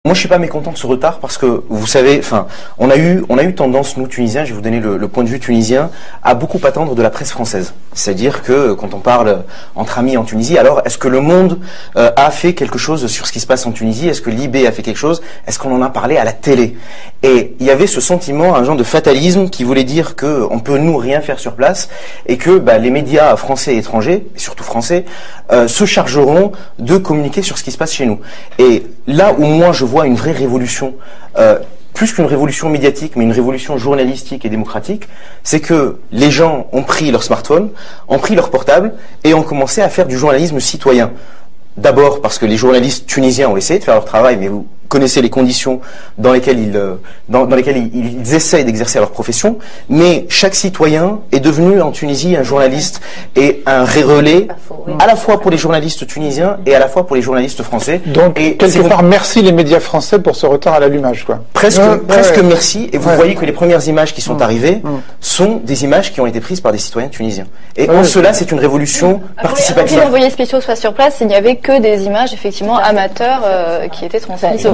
Moi, je suis pas mécontent de ce retard parce que, vous savez, enfin, on a eu tendance, nous, Tunisiens, je vais vous donner le point de vue tunisien, à beaucoup attendre de la presse française. C'est-à-dire que, quand on parle entre amis en Tunisie, alors, est-ce que Le Monde a fait quelque chose sur ce qui se passe en Tunisie? Est-ce que Libé a fait quelque chose? Est-ce qu'on en a parlé à la télé? Et il y avait ce sentiment, un genre de fatalisme qui voulait dire que on peut, nous, rien faire sur place et que les médias français et étrangers, et surtout français, se chargeront de communiquer sur ce qui se passe chez nous. Et là où moi, je vois une vraie révolution, plus qu'une révolution médiatique, mais une révolution journalistique et démocratique, c'est que les gens ont pris leur smartphone, ont pris leur portable et ont commencé à faire du journalisme citoyen. D'abord parce que les journalistes tunisiens ont essayé de faire leur travail, mais vous connaissez les conditions dans lesquelles ils essayent d'exercer leur profession, mais chaque citoyen est devenu en Tunisie un journaliste et un relais à la fois pour les journalistes tunisiens et à la fois pour les journalistes français. Donc, quelque part, merci les médias français pour ce retard à l'allumage, quoi. Presque merci, et vous voyez que les premières images qui sont arrivées sont des images qui ont été prises par des citoyens tunisiens. Et en cela, c'est une révolution participative. Avant que les envoyés spéciaux soient sur place, il n'y avait que des images, effectivement, amateurs qui étaient transmises.